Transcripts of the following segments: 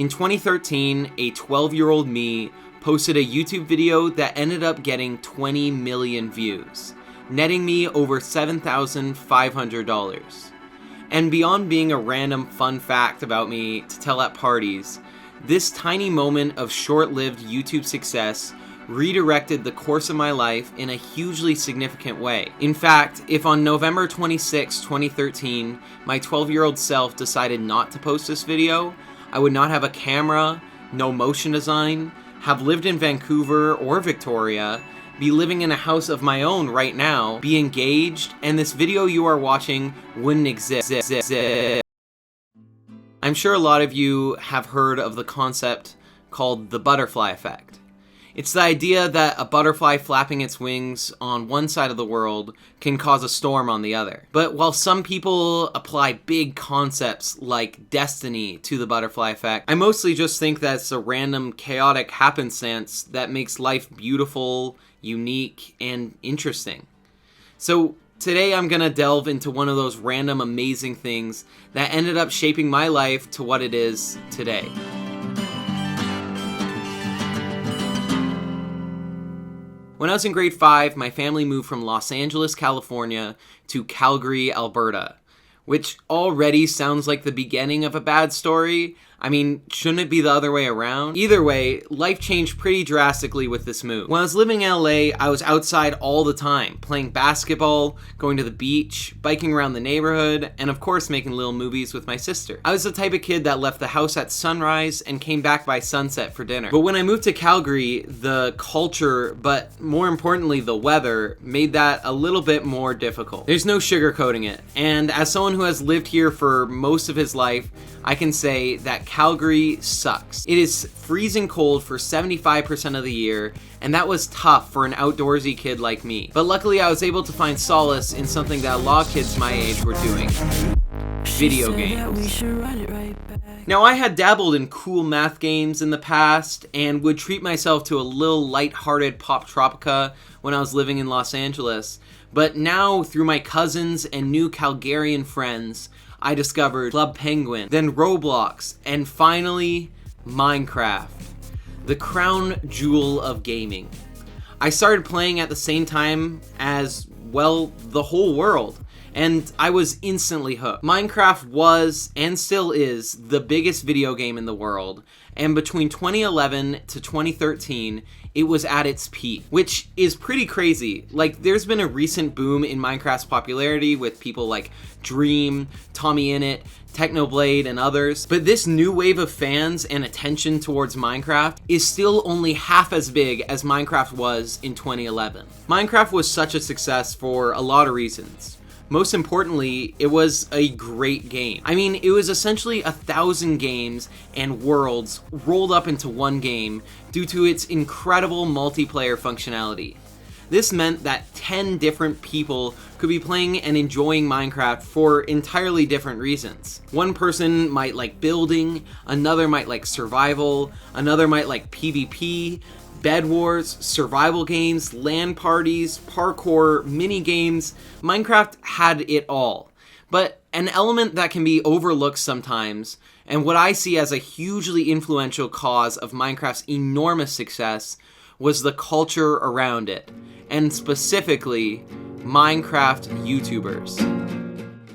In 2013, a 12-year-old me posted a YouTube video that ended up getting 20 million views, netting me over $7,500. And beyond being a random fun fact about me to tell at parties, this tiny moment of short-lived YouTube success redirected the course of my life in a hugely significant way. In fact, if on November 26, 2013, my 12-year-old self decided not to post this video, I would not have a camera, no motion design, have lived in Vancouver or Victoria, be living in a house of my own right now, be engaged, and this video you are watching wouldn't exist. I'm sure a lot of you have heard of the concept called the butterfly effect. It's the idea that a butterfly flapping its wings on one side of the world can cause a storm on the other. But while some people apply big concepts like destiny to the butterfly effect, I mostly just think that it's a random chaotic happenstance that makes life beautiful, unique, and interesting. So today I'm gonna delve into one of those random amazing things that ended up shaping my life to what it is today. When I was in grade 5, my family moved from Los Angeles, California to Calgary, Alberta, which already sounds like the beginning of a bad story. I mean, shouldn't it be the other way around? Either way, life changed pretty drastically with this move. When I was living in LA, I was outside all the time, playing basketball, going to the beach, biking around the neighborhood, and of course making little movies with my sister. I was the type of kid that left the house at sunrise and came back by sunset for dinner. But when I moved to Calgary, the culture, but more importantly the weather, made that a little bit more difficult. There's no sugarcoating it, and as someone who has lived here for most of his life, I can say that Calgary sucks. It is freezing cold for 75% of the year, and that was tough for an outdoorsy kid like me. But luckily I was able to find solace in something that a lot of kids my age were doing: video games. Now, I had dabbled in cool math games in the past and would treat myself to a little light-hearted Pop Tropica when I was living in Los Angeles. But now, through my cousins and new Calgarian friends, I discovered Club Penguin, then Roblox, and finally, Minecraft, the crown jewel of gaming. I started playing at the same time as, well, the whole world, and I was instantly hooked. Minecraft was, and still is, the biggest video game in the world, and between 2011 to 2013, it was at its peak, which is pretty crazy. Like, there's been a recent boom in Minecraft's popularity with people like Deem, TommyInnit, Technoblade, and others, but this new wave of fans and attention towards Minecraft is still only half as big as Minecraft was in 2011. Minecraft was such a success for a lot of reasons. Most importantly, it was a great game. I mean, it was essentially 1,000 games and worlds rolled up into one game due to its incredible multiplayer functionality. This meant that 10 different people could be playing and enjoying Minecraft for entirely different reasons. One person might like building, another might like survival, another might like PvP, Bed Wars, survival games, LAN parties, parkour, mini games. Minecraft had it all. But an element that can be overlooked sometimes, and what I see as a hugely influential cause of Minecraft's enormous success, was the culture around it, and specifically, Minecraft YouTubers.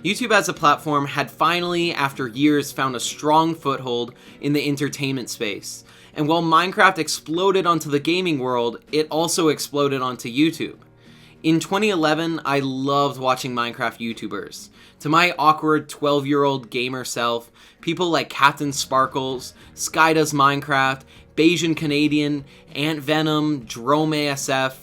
YouTube as a platform had finally, after years, found a strong foothold in the entertainment space. And while Minecraft exploded onto the gaming world, it also exploded onto YouTube. In 2011, I loved watching Minecraft YouTubers. To my awkward 12-year-old gamer self, people like captiansparklez, skydoesminecraft, bajancanadian, AntVenom, jeromeasf,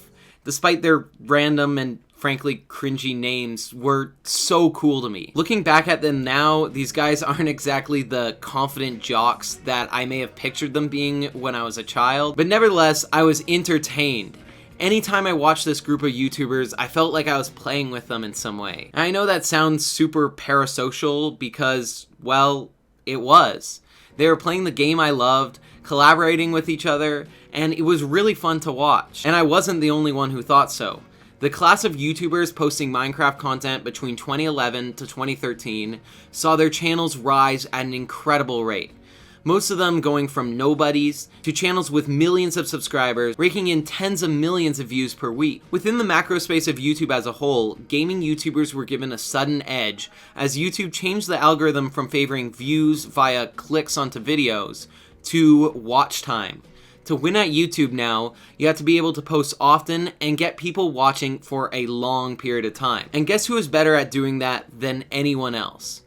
despite their random and frankly cringy names, were so cool to me. Looking back at them now, these guys aren't exactly the confident jocks that I may have pictured them being when I was a child, but nevertheless, I was entertained. Anytime I watched this group of YouTubers, I felt like I was playing with them in some way. And I know that sounds super parasocial because, well, it was. They were playing the game I loved, collaborating with each other, and it was really fun to watch. And I wasn't the only one who thought so. The class of YouTubers posting Minecraft content between 2011 to 2013 saw their channels rise at an incredible rate. most of them going from nobodies to channels with millions of subscribers, raking in tens of millions of views per week. Within the macro space of YouTube as a whole, gaming YouTubers were given a sudden edge as YouTube changed the algorithm from favoring views via clicks onto videos to watch time. To win at YouTube now, you have to be able to post often and get people watching for a long period of time. And guess who is better at doing that than anyone else?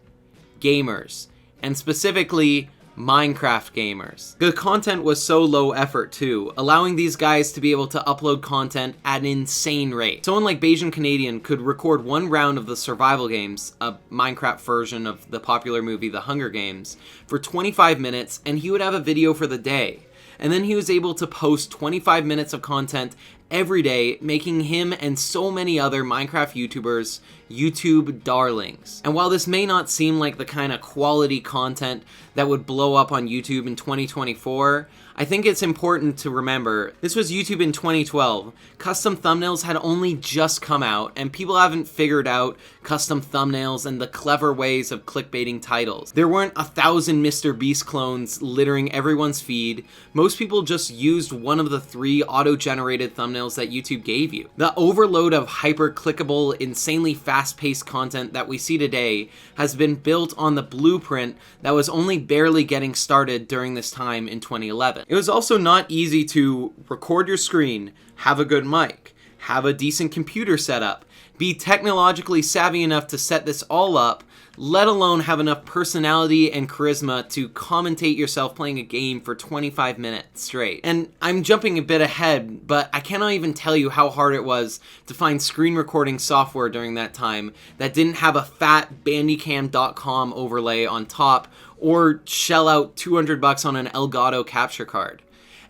Gamers. And specifically, Minecraft gamers. The content was so low effort too, allowing these guys to be able to upload content at an insane rate. Someone like Bajancanadian could record one round of the survival games, a Minecraft version of the popular movie The Hunger Games, for 25 minutes, and he would have a video for the day. And then he was able to post 25 minutes of content every day, making him and so many other Minecraft YouTubers YouTube darlings. And while this may not seem like the kind of quality content that would blow up on YouTube in 2024, I think it's important to remember this was YouTube in 2012. Custom thumbnails had only just come out, and people haven't figured out custom thumbnails and the clever ways of clickbaiting titles. There weren't 1,000 Mr. Beast clones littering everyone's feed. Most people just used one of the 3 auto-generated thumbnails that YouTube gave you. The overload of hyper-clickable, insanely fast-paced content that we see today has been built on the blueprint that was only barely getting started during this time in 2011. It was also not easy to record your screen, have a good mic, have a decent computer setup, be technologically savvy enough to set this all up, let alone have enough personality and charisma to commentate yourself playing a game for 25 minutes straight. And I'm jumping a bit ahead, but I cannot even tell you how hard it was to find screen recording software during that time that didn't have a fat bandicam.com overlay on top or shell out $200 on an Elgato capture card.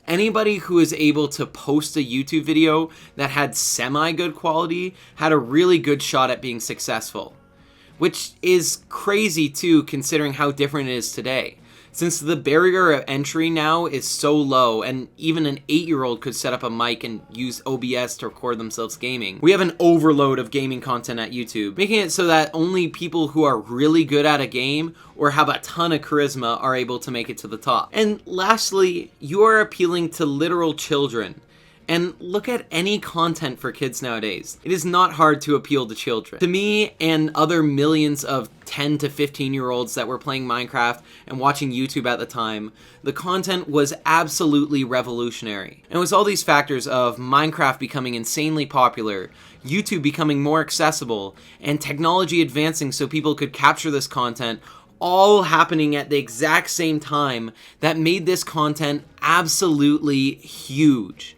Anybody who is able to post a YouTube video that had semi-good quality had a really good shot at being successful. Which is crazy too, considering how different it is today. Since the barrier of entry now is so low, and even an 8-year-old could set up a mic and use OBS to record themselves gaming, we have an overload of gaming content at YouTube, making it so that only people who are really good at a game or have a ton of charisma are able to make it to the top. And lastly, you are appealing to literal children. And look at any content for kids nowadays. It is not hard to appeal to children. To me and other millions of 10 to 15-year-olds that were playing Minecraft and watching YouTube at the time, the content was absolutely revolutionary. And it was all these factors of Minecraft becoming insanely popular, YouTube becoming more accessible, and technology advancing so people could capture this content, all happening at the exact same time, that made this content absolutely huge.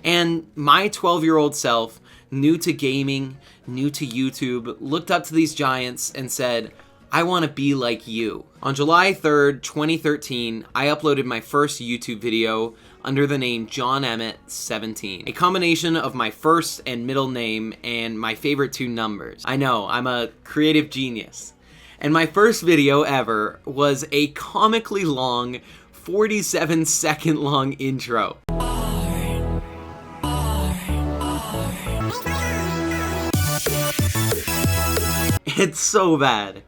And my 12-year-old self, new to gaming, new to YouTube, looked up to these giants and said, I want to be like you. On July 3rd, 2013, I uploaded my first YouTube video under the name Jeromeasf17, a combination of my first and middle name and my favorite 2 numbers. I know, I'm a creative genius. And my first video ever was a comically long, 47-second long intro. It's so bad.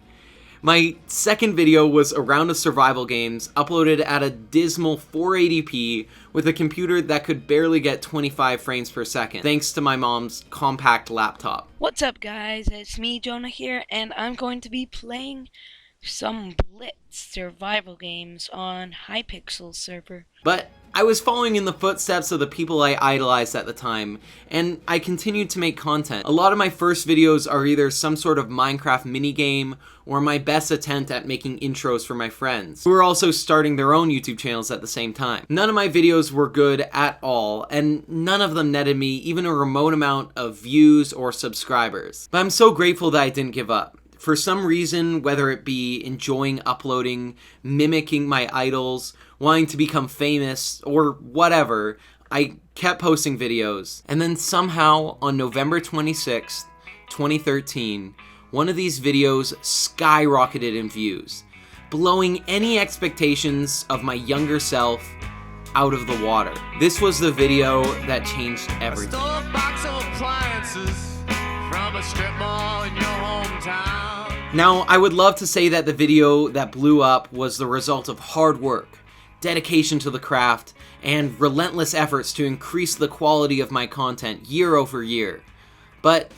My second video was a round of survival games uploaded at a dismal 480p with a computer that could barely get 25 frames per second, thanks to my mom's compact laptop. What's up guys, it's me Jonah here, and I'm going to be playing some Blitz survival games on Hypixel server. But I was following in the footsteps of the people I idolized at the time, and I continued to make content. A lot of my first videos are either some sort of Minecraft minigame or my best attempt at making intros for my friends, who are also starting their own YouTube channels at the same time. None of my videos were good at all, and none of them netted me even a remote amount of views or subscribers. But I'm so grateful that I didn't give up. For some reason, whether it be enjoying uploading, mimicking my idols, wanting to become famous, or whatever, I kept posting videos. And then somehow, on November 26th, 2013, one of these videos skyrocketed in views, blowing any expectations of my younger self out of the water. This was the video that changed everything. I stole a box of appliances from a strip mall in your hometown. Now, I would love to say that the video that blew up was the result of hard work, dedication to the craft, and relentless efforts to increase the quality of my content year over year. But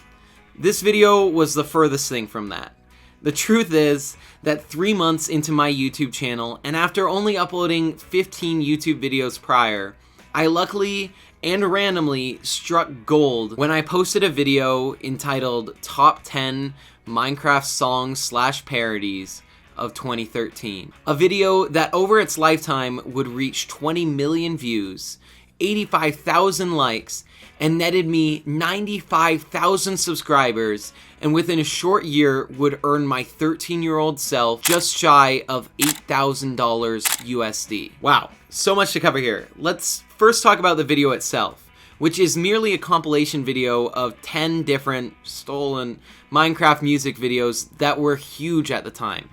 this video was the furthest thing from that. The truth is that 3 months into my YouTube channel, and after only uploading 15 YouTube videos prior, I luckily and randomly struck gold when I posted a video entitled Top 10 Minecraft Songs / Parodies of 2013. A video that over its lifetime would reach 20 million views, 85,000 likes, and netted me 95,000 subscribers, and within a short year would earn my 13-year-old self just shy of $8,000 USD. Wow, so much to cover here. Let's first talk about the video itself, which is merely a compilation video of 10 different stolen Minecraft music videos that were huge at the time.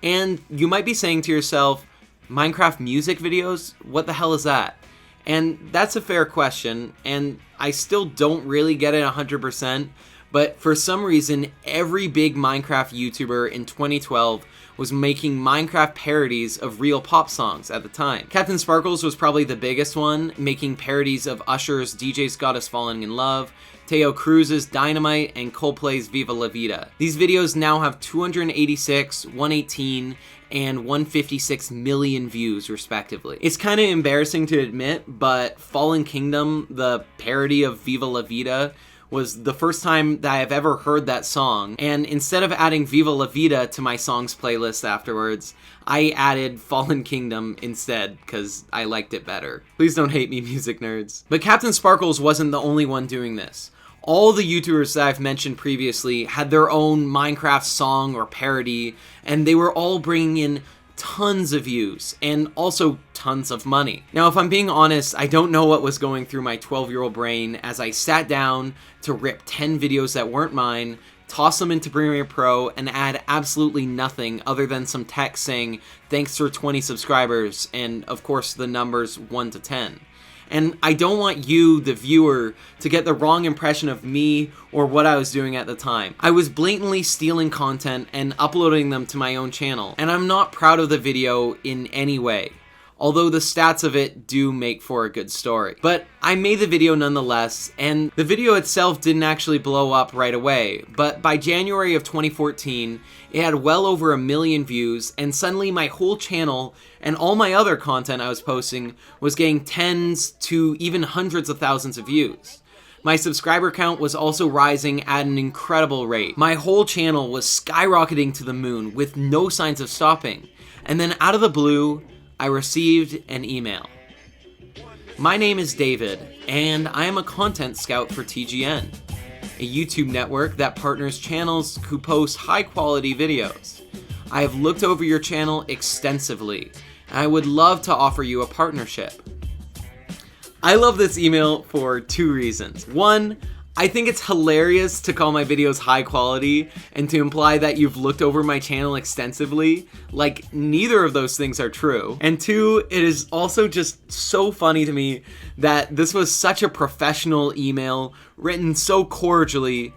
And you might be saying to yourself, Minecraft music videos? What the hell is that? And that's a fair question, and I still don't really get it 100%, but for some reason, every big Minecraft YouTuber in 2012 was making Minecraft parodies of real pop songs at the time. Captiansparklez was probably the biggest one, making parodies of Usher's DJ's Got Us Falling in Love, Teo Cruz's Dynamite, and Coldplay's Viva La Vida. These videos now have 286, 118, and 156 million views respectively. It's kind of embarrassing to admit, but Fallen Kingdom, the parody of Viva La Vida, was the first time that I've ever heard that song, and instead of adding Viva La Vida to my songs playlist afterwards, I added Fallen Kingdom instead, because I liked it better. Please don't hate me, music nerds. But Captiansparklez wasn't the only one doing this. All the YouTubers that I've mentioned previously had their own Minecraft song or parody, and they were all bringing in tons of views, and also tons of money. Now, if I'm being honest, I don't know what was going through my 12-year-old brain as I sat down to rip 10 videos that weren't mine, toss them into Premiere Pro, and add absolutely nothing other than some text saying, "Thanks for 20 subscribers," and of course the numbers 1 to 10. And I don't want you, the viewer, to get the wrong impression of me or what I was doing at the time. I was blatantly stealing content and uploading them to my own channel, and I'm not proud of the video in any way, although the stats of it do make for a good story. But I made the video nonetheless, and the video itself didn't actually blow up right away, but by January of 2014, it had well over 1 million views, and suddenly my whole channel and all my other content I was posting was getting tens to even hundreds of thousands of views. My subscriber count was also rising at an incredible rate. My whole channel was skyrocketing to the moon with no signs of stopping. And then out of the blue, I received an email. My name is David, and I am a content scout for TGN, a YouTube network that partners channels who post high-quality videos. I have looked over your channel extensively, and I would love to offer you a partnership. I love this email for 2 reasons. One, I think it's hilarious to call my videos high quality and to imply that you've looked over my channel extensively. Like, neither of those things are true. And 2, it is also just so funny to me that this was such a professional email written so cordially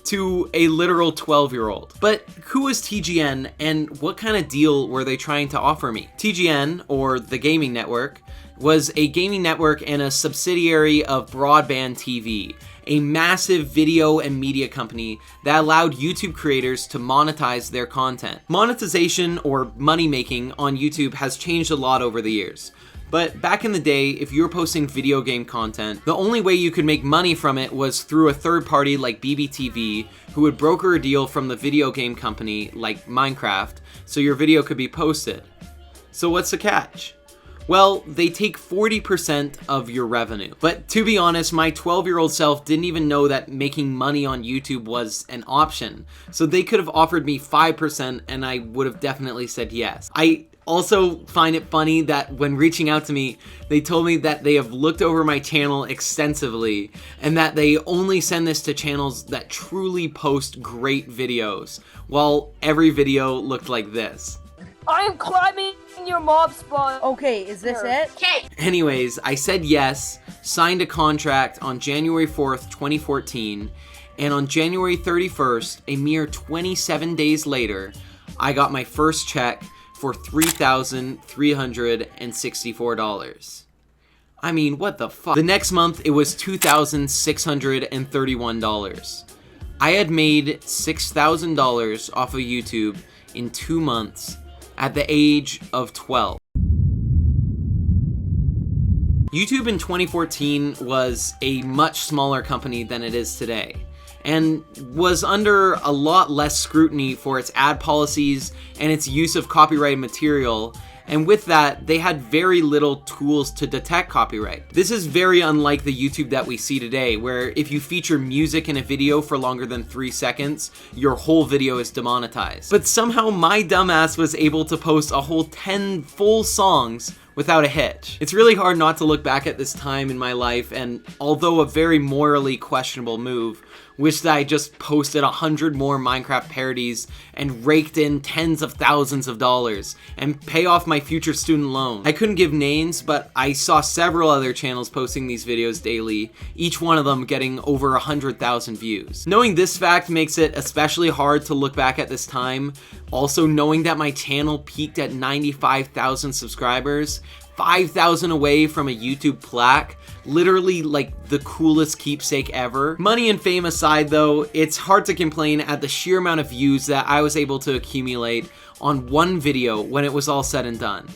to a literal 12-year-old. But who is TGN and what kind of deal were they trying to offer me? TGN, or the Gaming Network, was a gaming network and a subsidiary of Broadband TV, a massive video and media company that allowed YouTube creators to monetize their content. Monetization, or money making, on YouTube has changed a lot over the years. But back in the day, if you were posting video game content, the only way you could make money from it was through a third party like BBTV, who would broker a deal from the video game company like Minecraft, so your video could be posted. So what's the catch? Well, they take 40% of your revenue. But to be honest, my 12-year-old self didn't even know that making money on YouTube was an option. So they could have offered me 5% and I would have definitely said yes. I also find it funny that when reaching out to me, they told me that they have looked over my channel extensively and that they only send this to channels that truly post great videos, while every video looked like this. I am climbing your mob spawn. Okay, is this it? Okay. Anyways, I said yes, signed a contract on January 4th, 2014, and on January 31st, a mere 27 days later, I got my first check for $3,364. I mean, what the fuck? The next month, it was $2,631. I had made $6,000 off of YouTube in 2 months at the age of 12. YouTube in 2014 was a much smaller company than it is today, and was under a lot less scrutiny for its ad policies and its use of copyrighted material, and with that, they had very little tools to detect copyright. This is very unlike the YouTube that we see today, where if you feature music in a video for longer than 3 seconds, your whole video is demonetized. But somehow my dumbass was able to post a whole 10 full songs without a hitch. It's really hard not to look back at this time in my life, and although a very morally questionable move, wish that I just posted 100 more Minecraft parodies and raked in tens of thousands of dollars and pay off my future student loan. I couldn't give names, but I saw several other channels posting these videos daily, each one of them getting over 100,000 views. Knowing this fact makes it especially hard to look back at this time. Also, knowing that my channel peaked at 95,000 subscribers, 5,000 away from a YouTube plaque, literally like the coolest keepsake ever. Money and fame aside though, it's hard to complain at the sheer amount of views that I was able to accumulate on one video when it was all said and done.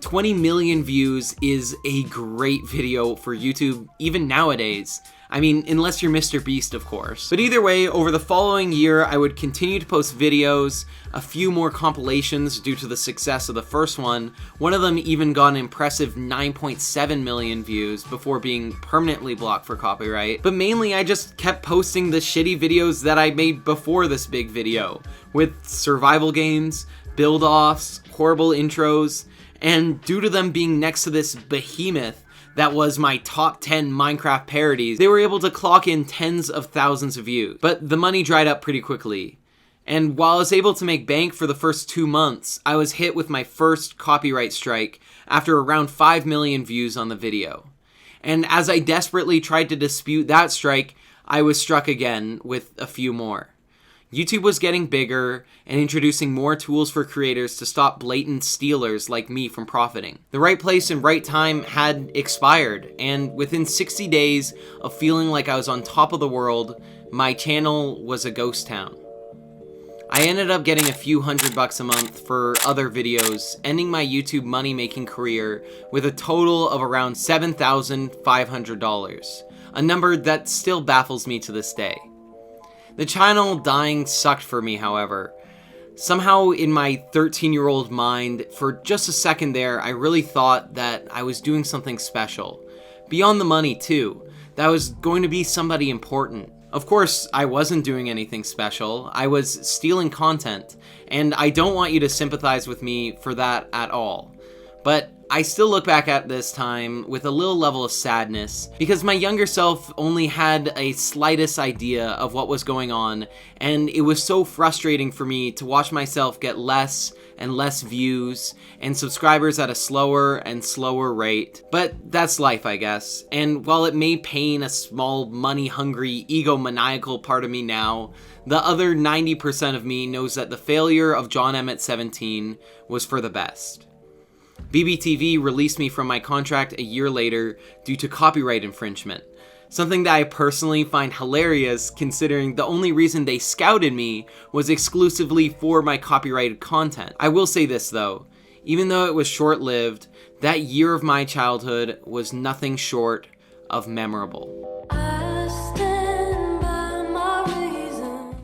20 million views is a great video for YouTube even nowadays. I mean, unless you're Mr. Beast, of course. But either way, over the following year, I would continue to post videos, a few more compilations due to the success of the first one. One of them even got an impressive 9.7 million views before being permanently blocked for copyright. But mainly, I just kept posting the shitty videos that I made before this big video, with survival games, build-offs, horrible intros, and due to them being next to this behemoth that was my top 10 Minecraft parodies, they were able to clock in tens of thousands of views. But the money dried up pretty quickly. And while I was able to make bank for the first 2 months, I was hit with my first copyright strike after around 5 million views on the video. And as I desperately tried to dispute that strike, I was struck again with a few more. YouTube was getting bigger and introducing more tools for creators to stop blatant stealers like me from profiting. The right place and right time had expired, and within 60 days of feeling like I was on top of the world, my channel was a ghost town. I ended up getting a few $100 a month for other videos, ending my YouTube money-making career with a total of around $7,500, a number that still baffles me to this day. The channel dying sucked for me, however. Somehow in my 13-year-old mind, for just a second there, I really thought that I was doing something special. Beyond the money, too. That I was going to be somebody important. Of course, I wasn't doing anything special. I was stealing content, and I don't want you to sympathize with me for that at all. But I still look back at this time with a little level of sadness, because my younger self only had a slightest idea of what was going on, and it was so frustrating for me to watch myself get less and less views and subscribers at a slower and slower rate. But that's life, I guess, and while it may pain a small money-hungry, egomaniacal part of me now, the other 90% of me knows that the failure of Jonemet17 was for the best. BBTV released me from my contract a year later due to copyright infringement, something that I personally find hilarious considering the only reason they scouted me was exclusively for my copyrighted content. I will say this though, even though it was short-lived, that year of my childhood was nothing short of memorable.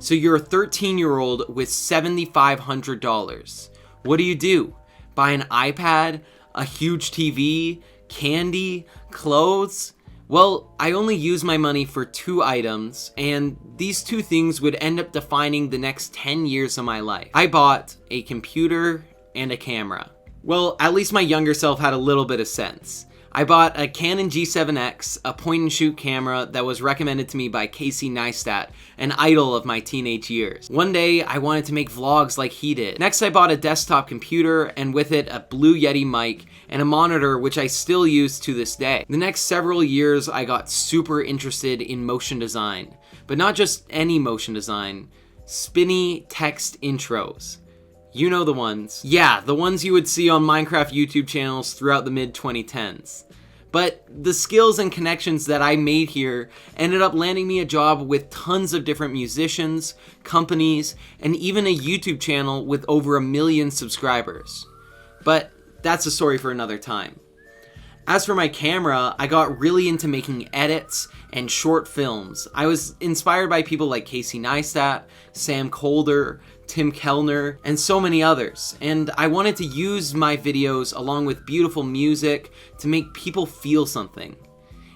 So you're a 13-year-old with $7,500. What do? Buy an iPad, a huge TV, candy, clothes? Well, I only use my money for 2 items, and these 2 things would end up defining the next 10 years of my life. I bought a computer and a camera. Well, at least my younger self had a little bit of sense. I bought a Canon G7X, a point-and-shoot camera that was recommended to me by Casey Neistat, an idol of my teenage years. One day, I wanted to make vlogs like he did. Next, I bought a desktop computer, and with it, a Blue Yeti mic, and a monitor which I still use to this day. The next several years, I got super interested in motion design. But not just any motion design, spinny text intros. You know the ones. Yeah, the ones you would see on Minecraft YouTube channels throughout the mid-2010s. But the skills and connections that I made here ended up landing me a job with tons of different musicians, companies, and even a YouTube channel with over 1 million subscribers. But that's a story for another time. As for my camera, I got really into making edits and short films. I was inspired by people like Casey Neistat, Sam Colder, Tim Kellner, and so many others. And I wanted to use my videos along with beautiful music to make people feel something.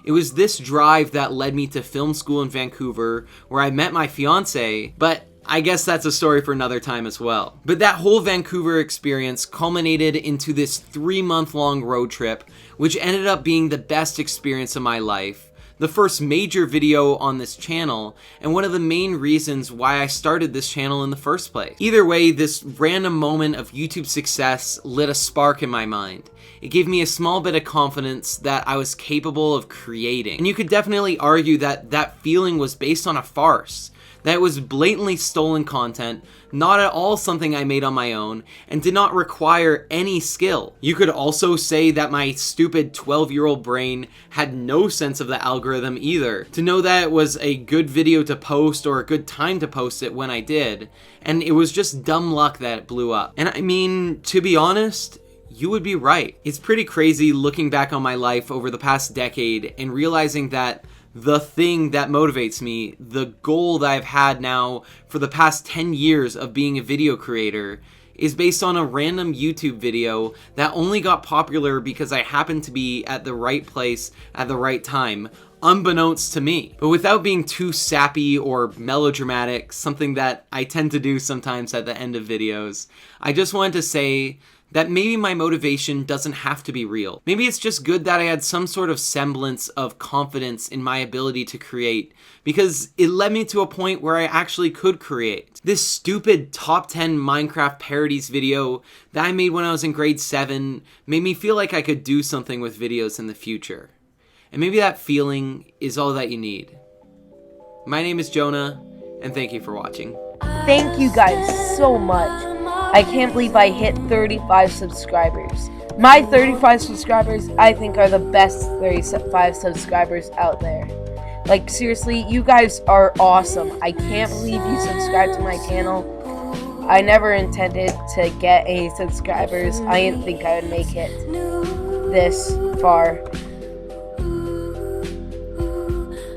It was this drive that led me to film school in Vancouver, where I met my fiance, but I guess that's a story for another time as well. But that whole Vancouver experience culminated into this 3-month-long road trip, which ended up being the best experience of my life, the first major video on this channel, and one of the main reasons why I started this channel in the first place. Either way, this random moment of YouTube success lit a spark in my mind. It gave me a small bit of confidence that I was capable of creating. And you could definitely argue that that feeling was based on a farce. That it was blatantly stolen content, not at all something I made on my own, and did not require any skill. You could also say that my stupid 12-year-old brain had no sense of the algorithm either, to know that it was a good video to post or a good time to post it when I did, and it was just dumb luck that it blew up. And I mean, to be honest, you would be right. It's pretty crazy looking back on my life over the past decade and realizing that the thing that motivates me, the goal that I've had now for the past 10 years of being a video creator, is based on a random YouTube video that only got popular because I happened to be at the right place at the right time, unbeknownst to me. But without being too sappy or melodramatic, something that I tend to do sometimes at the end of videos, I just wanted to say that maybe my motivation doesn't have to be real. Maybe it's just good that I had some sort of semblance of confidence in my ability to create, because it led me to a point where I actually could create. This stupid top 10 Minecraft parodies video that I made when I was in grade 7 made me feel like I could do something with videos in the future. And maybe that feeling is all that you need. My name is Jonah, and thank you for watching. Thank you guys so much. I can't believe I hit 35 subscribers. My 35 subscribers, I think, are the best 35 subscribers out there. Like, seriously, you guys are awesome. I can't believe you subscribed to my channel. I never intended to get any subscribers. I didn't think I would make it this far.